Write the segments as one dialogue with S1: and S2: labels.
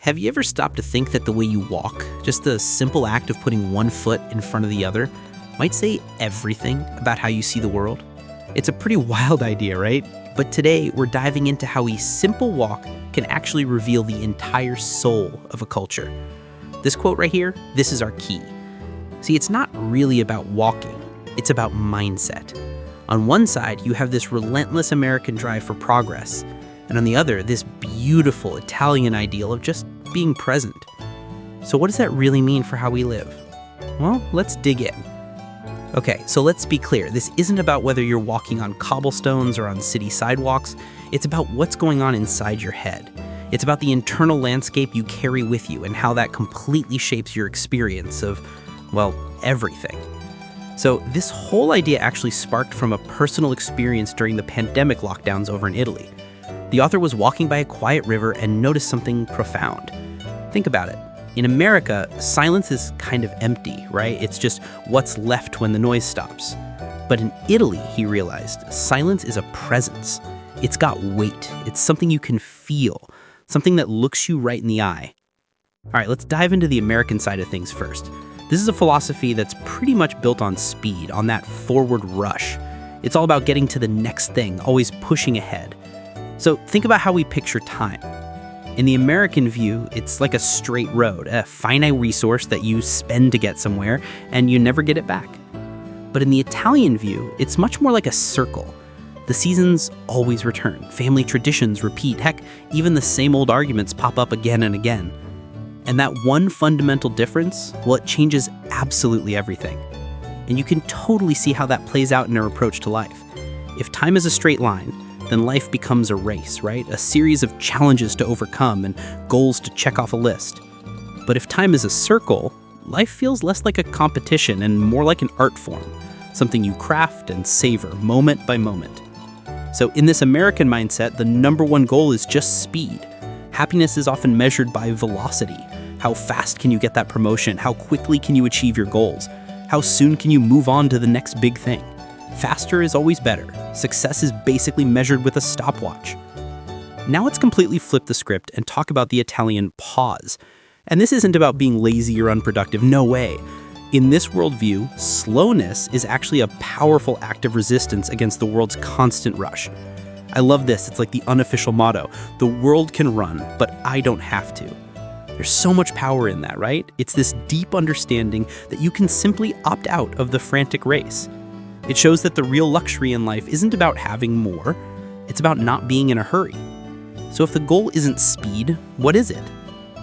S1: Have you ever stopped to think that the way you walk, just the simple act of putting one foot in front of the other, might say everything about how you see the world? It's a pretty wild idea, right? But today, we're diving into how a simple walk can actually reveal the entire soul of a culture. This quote right here, this is our key. See, it's not really about walking, it's about mindset. On one side, you have this relentless American drive for progress, and on the other, this beautiful Italian ideal of just being present. So what does that really mean for how we live? Well, let's dig in. Okay, so let's be clear. This isn't about whether you're walking on cobblestones or on city sidewalks. It's about what's going on inside your head. It's about the internal landscape you carry with you and how that completely shapes your experience of, well, everything. So this whole idea actually sparked from a personal experience during the pandemic lockdowns over in Italy. The author was walking by a quiet river and noticed something profound. Think about it. In America, silence is kind of empty, right? It's just what's left when the noise stops. But in Italy, he realized, silence is a presence. It's got weight. It's something you can feel, something that looks you right in the eye. All right, let's dive into the American side of things first. This is a philosophy that's pretty much built on speed, on that forward rush. It's all about getting to the next thing, always pushing ahead. So think about how we picture time. In the American view, it's like a straight road, a finite resource that you spend to get somewhere, and you never get it back. But in the Italian view, it's much more like a circle. The seasons always return, family traditions repeat, heck, even the same old arguments pop up again and again. And that one fundamental difference, well, it changes absolutely everything. And you can totally see how that plays out in our approach to life. If time is a straight line, then life becomes a race, right? A series of challenges to overcome and goals to check off a list. But if time is a circle, life feels less like a competition and more like an art form, something you craft and savor moment by moment. So in this American mindset, the number one goal is just speed. Happiness is often measured by velocity. How fast can you get that promotion? How quickly can you achieve your goals? How soon can you move on to the next big thing? Faster is always better. Success is basically measured with a stopwatch. Now let's completely flip the script and talk about the Italian pause. And this isn't about being lazy or unproductive, no way. In this worldview, slowness is actually a powerful act of resistance against the world's constant rush. I love this, it's like the unofficial motto. The world can run, but I don't have to. There's so much power in that, right? It's this deep understanding that you can simply opt out of the frantic race. It shows that the real luxury in life isn't about having more, it's about not being in a hurry. So if the goal isn't speed, what is it?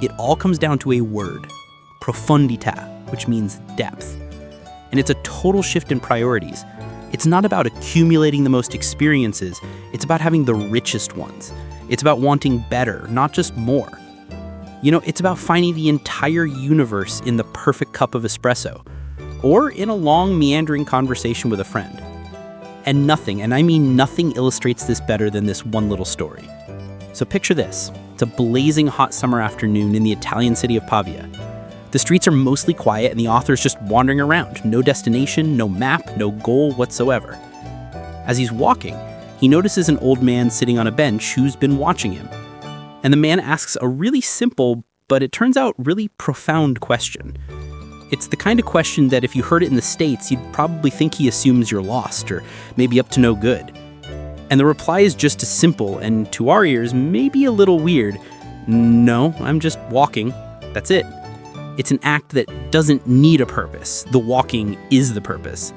S1: It all comes down to a word, Profondità, which means depth. And it's a total shift in priorities. It's not about accumulating the most experiences, it's about having the richest ones. It's about wanting better, not just more. You know, it's about finding the entire universe in the perfect cup of espresso, or in a long, meandering conversation with a friend. And nothing, and I mean nothing, illustrates this better than this one little story. So picture this. It's a blazing hot summer afternoon in the Italian city of Pavia. The streets are mostly quiet and the author's just wandering around. No destination, no map, no goal whatsoever. As he's walking, he notices an old man sitting on a bench who's been watching him. And the man asks a really simple, but it turns out really profound question. It's the kind of question that if you heard it in the States, you'd probably think he assumes you're lost or maybe up to no good. And the reply is just as simple and to our ears, maybe a little weird. No, I'm just walking. That's it. It's an act that doesn't need a purpose. The walking is the purpose.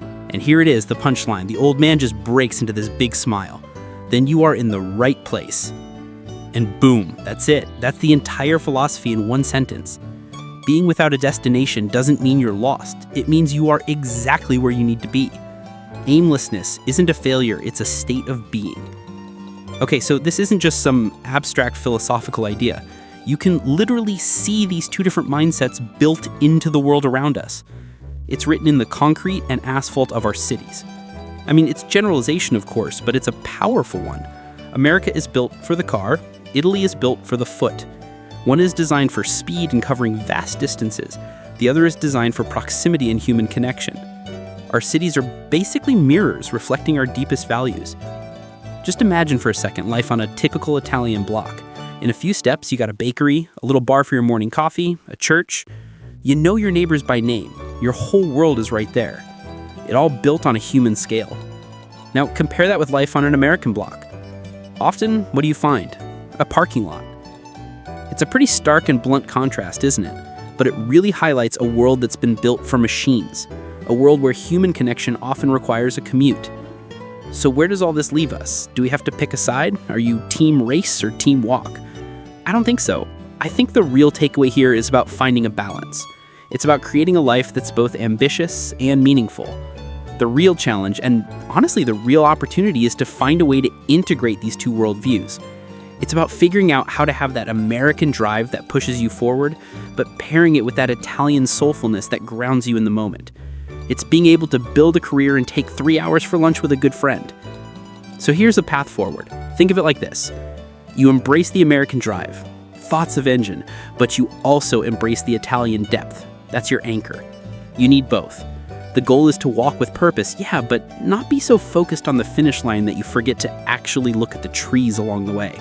S1: And here it is, the punchline. The old man just breaks into this big smile. Then you are in the right place. And boom, that's it. That's the entire philosophy in one sentence. Being without a destination doesn't mean you're lost. It means you are exactly where you need to be. Aimlessness isn't a failure, it's a state of being. Okay, so this isn't just some abstract philosophical idea. You can literally see these two different mindsets built into the world around us. It's written in the concrete and asphalt of our cities. I mean, it's generalization, of course, but it's a powerful one. America is built for the car, Italy is built for the foot. One is designed for speed and covering vast distances. The other is designed for proximity and human connection. Our cities are basically mirrors reflecting our deepest values. Just imagine for a second life on a typical Italian block. In a few steps, you got a bakery, a little bar for your morning coffee, a church. You know your neighbors by name. Your whole world is right there. It all built on a human scale. Now, compare that with life on an American block. Often, what do you find? A parking lot. It's a pretty stark and blunt contrast, isn't it? But it really highlights a world that's been built for machines, a world where human connection often requires a commute. So where does all this leave us? Do we have to pick a side? Are you team race or team walk? I don't think so. I think the real takeaway here is about finding a balance. It's about creating a life that's both ambitious and meaningful. The real challenge, and honestly the real opportunity, is to find a way to integrate these two worldviews. It's about figuring out how to have that American drive that pushes you forward, but pairing it with that Italian soulfulness that grounds you in the moment. It's being able to build a career and take 3 hours for lunch with a good friend. So here's a path forward. Think of it like this. You embrace the American drive, thoughts of engine, but you also embrace the Italian depth. That's your anchor. You need both. The goal is to walk with purpose, yeah, but not be so focused on the finish line that you forget to actually look at the trees along the way.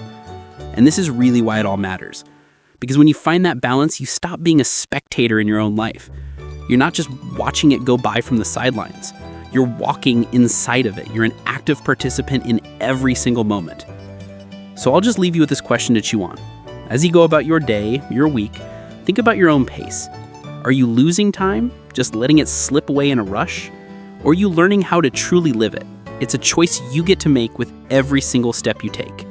S1: And this is really why it all matters. Because when you find that balance, you stop being a spectator in your own life. You're not just watching it go by from the sidelines. You're walking inside of it. You're an active participant in every single moment. So I'll just leave you with this question to chew on. As you go about your day, your week, think about your own pace. Are you losing time, just letting it slip away in a rush? Or are you learning how to truly live it? It's a choice you get to make with every single step you take.